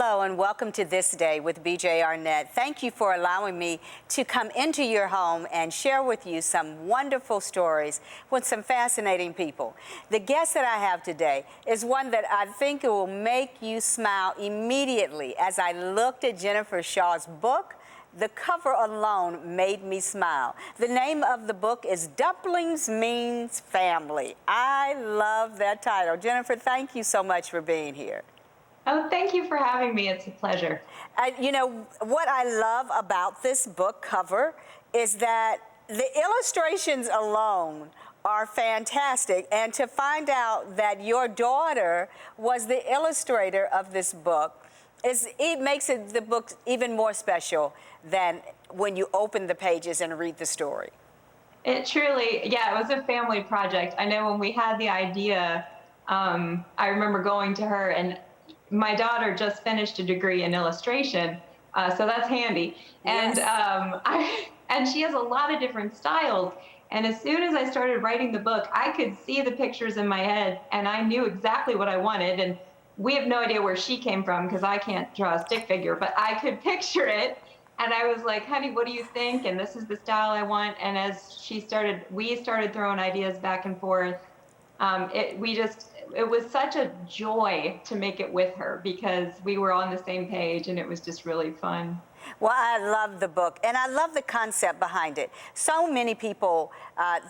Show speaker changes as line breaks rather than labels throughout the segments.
Hello and welcome to This Day with BJ Arnett. Thank you for allowing me to come into your home and share with you some wonderful stories with some fascinating people. The guest that I have today is one that I think will make you smile immediately. As I looked at Jennifer Shaw's book, the cover alone made me smile. The name of the book is Dumplings Means Family. I love that title. Jennifer, thank you so much for being here.
Oh, thank you for having me. It's a pleasure.
You know, what I love about this book cover is that the illustrations alone are fantastic. And to find out that your daughter was the illustrator of this book, it makes the book even more special than when you open the pages and read the story.
It truly, yeah, it was a family project. I know when we had the idea, I remember going to her, and my daughter just finished a degree in illustration, so that's handy.
Yes.
And she has a lot of different styles. And as soon as I started writing the book, I could see the pictures in my head, and I knew exactly what I wanted. And we have no idea where she came from because I can't draw a stick figure, but I could picture it. And I was like, honey, what do you think? And this is the style I want. And as we started throwing ideas back and forth. It was such a joy to make it with her because we were on the same page, and it was just really fun.
Well, I love the book, and I love the concept behind it. So many people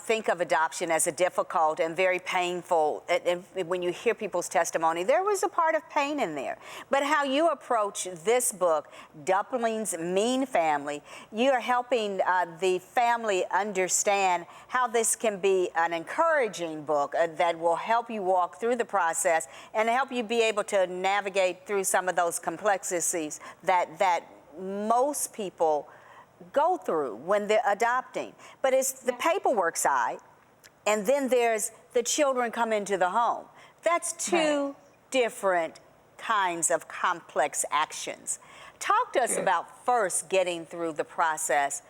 think of adoption as a difficult and very painful. And when you hear people's testimony, there was a part of pain in there. But how you approach this book, Dumplings Mean Family, you are helping the family understand how this can be an encouraging book that will help you walk through the process and help you be able to navigate through some of those complexities that most people go through when they're adopting. But it's the paperwork side, and then there's the children come into the home. That's two different kinds of complex actions. Talk to us about first getting through the process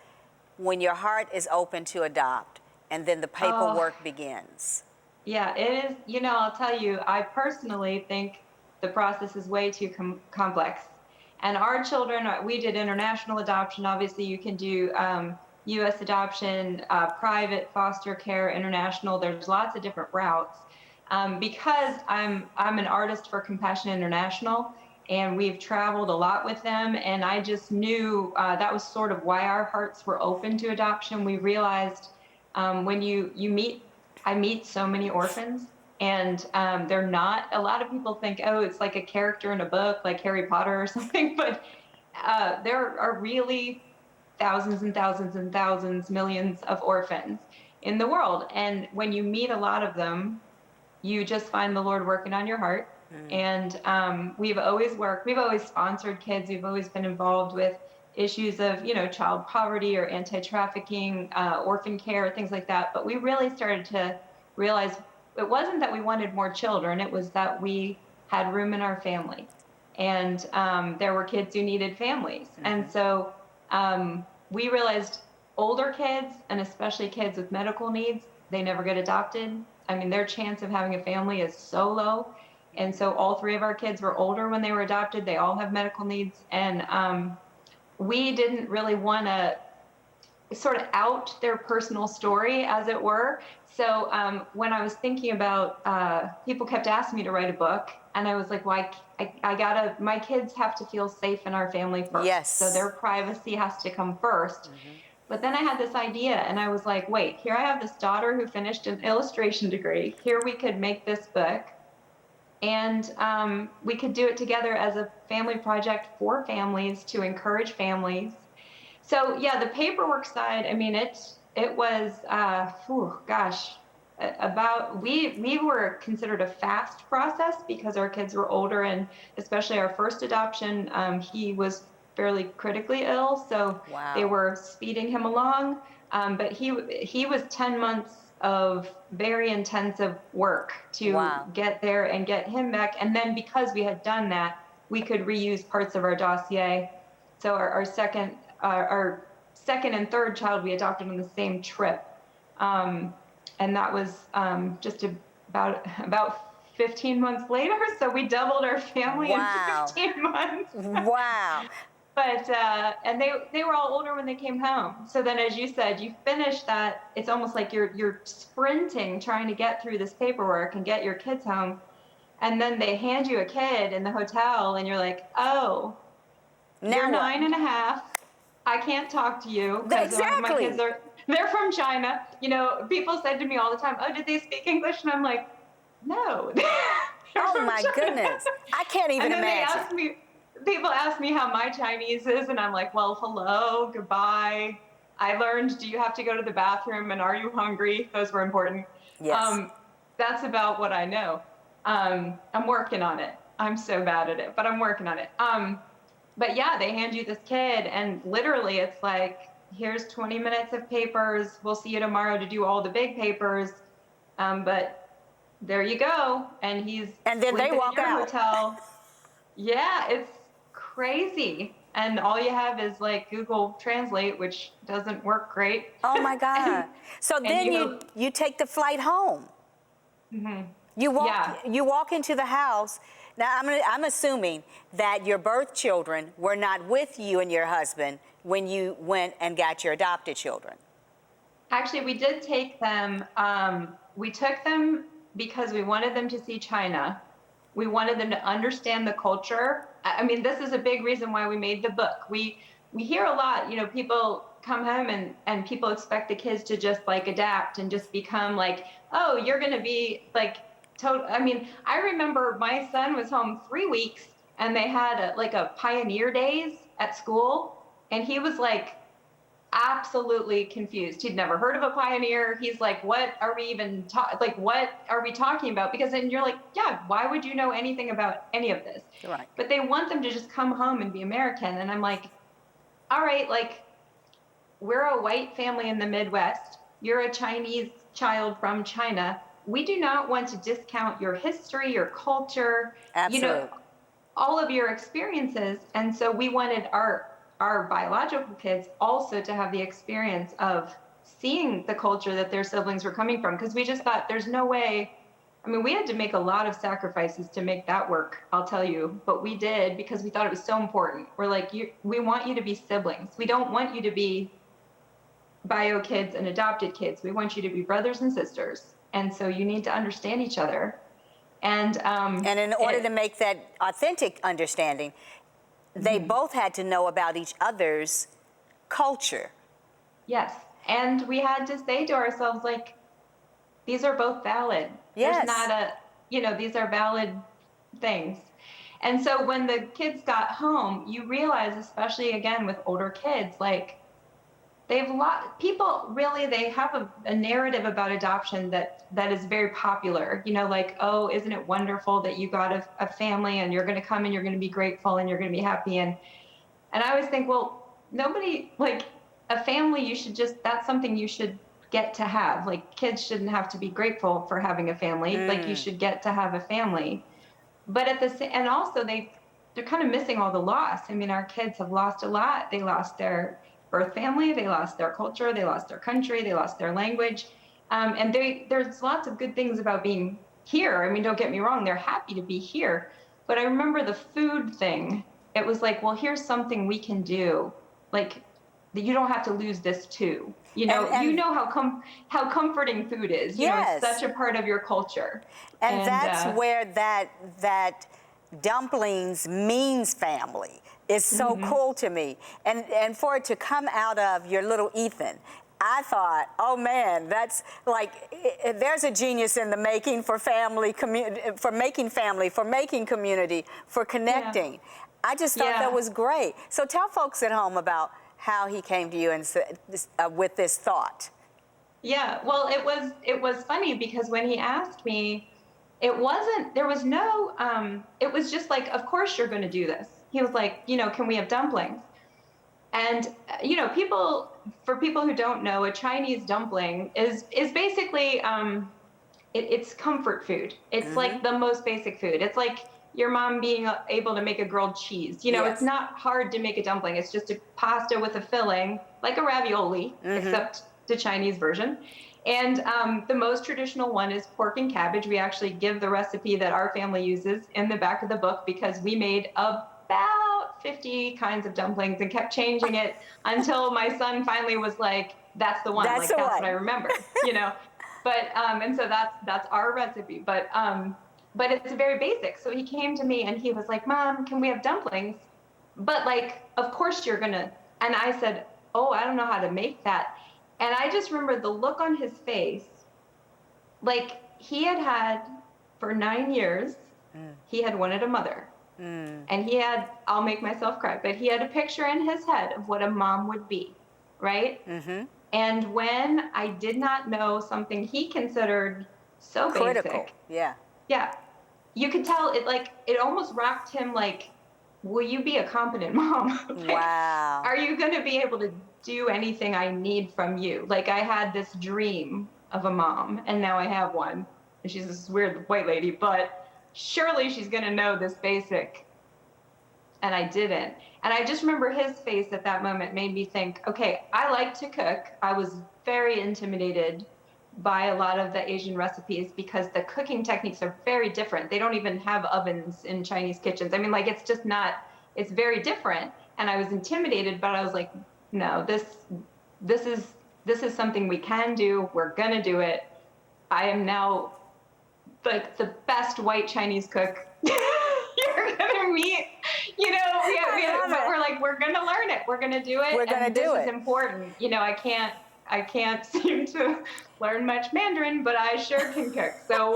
when your heart is open to adopt, and then the paperwork begins.
Yeah, it is. You know, I'll tell you, I personally think the process is way too complex. And our children, we did international adoption. Obviously, you can do U.S. adoption, private foster care, international. There's lots of different routes. Because I'm an artist for Compassion International, and we've traveled a lot with them, and I just knew that was sort of why our hearts were open to adoption. We realized when I meet so many orphans. And they're not, a lot of people think, oh, it's like a character in a book, like Harry Potter or something, but there are really thousands and thousands and thousands, millions of orphans in the world. And when you meet a lot of them, you just find the Lord working on your heart. And we've always sponsored kids. We've always been involved with issues of, child poverty or anti-trafficking, orphan care, things like that. But we really started to realize it wasn't that we wanted more children, it was that we had room in our family. And there were kids who needed families. And so we realized older kids, and especially kids with medical needs, they never get adopted. I mean, their chance of having a family is so low. And so all three of our kids were older when they were adopted. They all have medical needs. And we didn't really want to sort of out their personal story, as it were. So when I was thinking about, people kept asking me to write a book, and I was like, well, my kids have to feel safe in our family first.
Yes.
So their privacy has to come first. But then I had this idea, and I was like, wait, here I have this daughter who finished an illustration degree. Here we could make this book, and we could do it together as a family project for families to encourage families. So yeah, the paperwork side, I mean, it was, we were considered a fast process because our kids were older, and especially our first adoption, he was fairly critically ill, so they were speeding him along. But he was 10 months of very intensive work to get there and get him back. And then because we had done that, we could reuse parts of our dossier. So our second and third child we adopted on the same trip, and that was just about 15 months later. So we doubled our family
Wow.
in 15 months.
Wow.
But and they were all older when they came home. So then, as you said, you finish that. It's almost like you're sprinting trying to get through this paperwork and get your kids home, and then they hand you a kid in the hotel, and you're like, oh, you're
Now what?
9.5. I can't talk to you because my
Exactly.
kids they're from China. You know, people said to me all the time, oh, did they speak English? And I'm like, no. They're
Oh
from
my
China.
goodness. I can't even
And then
imagine.
people ask me how my Chinese is, and I'm like, well, hello, goodbye. I learned, do you have to go to the bathroom, and are you hungry? Those were important.
Yes.
That's about what I know. I'm working on it. I'm so bad at it, but I'm working on it. But yeah, they hand you this kid, and literally it's like, here's 20 minutes of papers. We'll see you tomorrow to do all the big papers. But there you go. And he's
And then they
sleeping
walk
in your
out.
hotel. Yeah, it's crazy. And all you have is like Google Translate, which doesn't work great.
Oh my God. So
And
then
you
you take the flight home.
Mm-hmm.
You walk
Yeah.
you walk into the house. Now I'm assuming that your birth children were not with you and your husband when you went and got your adopted children.
Actually, we did take them. We took them because we wanted them to see China. We wanted them to understand the culture. I mean, this is a big reason why we made the book. We hear a lot, you know, people come home and people expect the kids to just like adapt and just become like, oh, you're going to be like total. I mean, I remember my son was home 3 weeks and they had a pioneer days at school, and he was like absolutely confused. He'd never heard of a pioneer. He's like, what are we even what are we talking about? Because then you're like, yeah, why would you know anything about any of this?
Right.
But they want them to just come home and be American. And I'm like, all right, like, we're a white family in the Midwest. You're a Chinese child from China. We do not want to discount your history, your culture,
Absolutely.
all of your experiences. And so we wanted our biological kids also to have the experience of seeing the culture that their siblings were coming from, because we just thought there's no way. I mean, we had to make a lot of sacrifices to make that work, I'll tell you, but we did because we thought it was so important. We're like, we want you to be siblings. We don't want you to be bio kids and adopted kids. We want you to be brothers and sisters. And so you need to understand each other. And
in order to make that authentic understanding, they both had to know about each other's culture.
Yes. And we had to say to ourselves, like, these are both valid.
Yes.
There's not these are valid things. And so when the kids got home, you realize, especially again with older kids, like, people really, they have a narrative about adoption that is very popular, like, oh, isn't it wonderful that you got a family and you're going to come and you're going to be grateful and you're going to be happy. And I always think, well, nobody, like, a family, that's something you should get to have. Like, kids shouldn't have to be grateful for having a family. Like, you should get to have a family. But and also they're kind of missing all the loss. I mean, our kids have lost a lot. They lost their birth family, they lost their culture, they lost their country, they lost their language. And there's lots of good things about being here. I mean, don't get me wrong, they're happy to be here. But I remember the food thing. It was like, well, here's something we can do. Like, you don't have to lose this too. You know how comforting food is.
Yes.
It's such a part of your culture.
And that's where that dumplings means family is so cool to me. And for it to come out of your little Ethan, I thought, oh man, that's like, there's a genius in the making for family, for making community, for connecting. Yeah. I just thought that was great. So tell folks at home about how he came to you and with this thought.
Yeah, well, it was funny because when he asked me, it was just like, of course you're going to do this. He was like, can we have dumplings? And, for people who don't know, a Chinese dumpling is basically, it's comfort food. It's like the most basic food. It's like your mom being able to make a grilled cheese. It's not hard to make a dumpling. It's just a pasta with a filling, like a ravioli, except the Chinese version. And the most traditional one is pork and cabbage. We actually give the recipe that our family uses in the back of the book because we made about 50 kinds of dumplings and kept changing it until my son finally was like, that's the one.
That's
like,
the
that's
one.
what I remember, you know? But, and so that's our recipe. But it's very basic. So he came to me and he was like, Mom, can we have dumplings? But like, of course you're gonna. And I said, oh, I don't know how to make that. And I just remember the look on his face, like he had for 9 years, he had wanted a mother. And he had, I'll make myself cry, but he had a picture in his head of what a mom would be, right? And when I did not know something he considered so
Critical.
basic.
Yeah.
You could tell it, like, it almost rocked him, like, will you be a competent mom? Like,
Wow.
are you going to be able to do anything I need from you? Like, I had this dream of a mom, and now I have one. And she's this weird white lady, but surely she's going to know this basic. And I didn't. And I just remember his face at that moment made me think, okay, I like to cook. I was very intimidated by a lot of the Asian recipes because the cooking techniques are very different. They don't even have ovens in Chinese kitchens. I mean, like, it's just not, it's very different. And I was intimidated, but I was like, no, this is something we can do. We're gonna do it. I am now like the best white Chinese cook you're gonna meet. You know, but we're like, we're gonna learn it. We're gonna do it.
We're gonna do it.
This is important. You know, I can't seem to learn much Mandarin, but I sure can cook. So,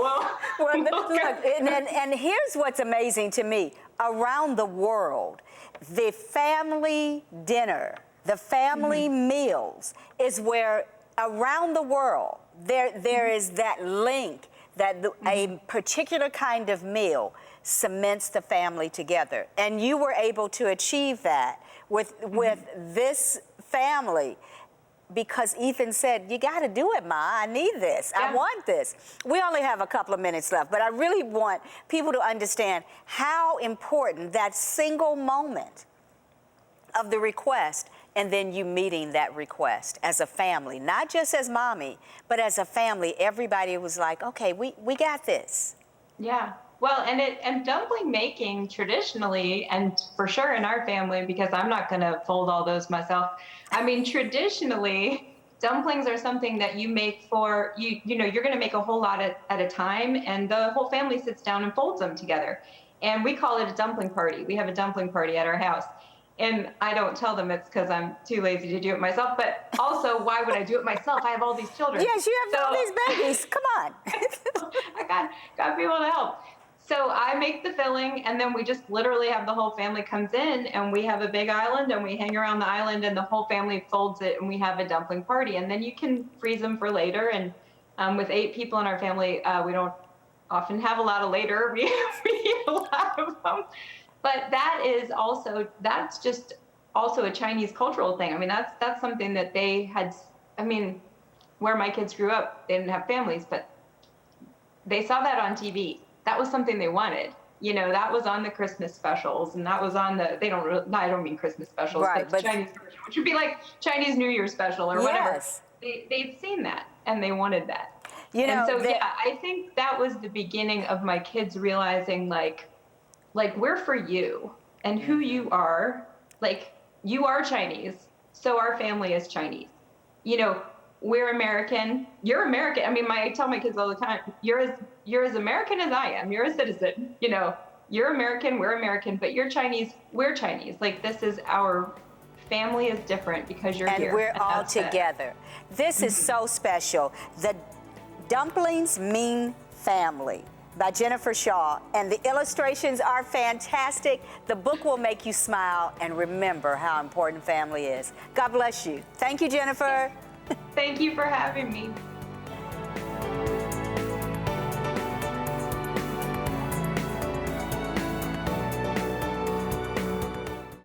Look, and here's what's amazing to me. Around the world, the family dinner, the family meals is where, around the world, there is that link that a particular kind of meal cements the family together. And you were able to achieve that with this family. Because Ethan said, you got to do it, Ma. I need this.
Yeah.
I want this. We only have a couple of minutes left, but I really want people to understand how important that single moment of the request and then you meeting that request as a family, not just as mommy, but as a family. Everybody was like, okay, we got this.
Yeah. Well, and dumpling making traditionally, and for sure in our family, because I'm not going to fold all those myself. I mean, traditionally, dumplings are something that you make for, you know, you're going to make a whole lot at a time, and the whole family sits down and folds them together. And we call it a dumpling party. We have a dumpling party at our house. And I don't tell them it's because I'm too lazy to do it myself, but also, why would I do it myself? I have all these children.
Yes, you have all these babies. Come on.
I got people to help. So I make the filling, and then we just literally have the whole family comes in, and we have a big island, and we hang around the island, and the whole family folds it, and we have a dumpling party. And then you can freeze them for later. And with 8 people in our family, we don't often have a lot of later. We eat a lot of them. But that's just also a Chinese cultural thing. I mean, that's something that they had. I mean, where my kids grew up, they didn't have families, but they saw that on TV. That was something they wanted. You know, that was on the Christmas specials, and that was on the, I don't mean Christmas specials,
right,
but the Chinese version, which would be like Chinese New Year special or whatever.
Yes.
They'd seen that, and they wanted that.
You know,
and so, yeah, I think that was the beginning of my kids realizing, like we're for you, and who you are. Like, you are Chinese, so our family is Chinese. You know, we're American. You're American. I mean, I tell my kids all the time, you're as American as I am. You're a citizen. You know, you're American, we're American, but you're Chinese, we're Chinese. Like, this is our family is different because you're here.
And we're all together. This is so special. The Dumplings Mean Family by Jennifer Shaw, and the illustrations are fantastic. The book will make you smile and remember how important family is. God bless you. Thank you, Jennifer.
Thank you for having me.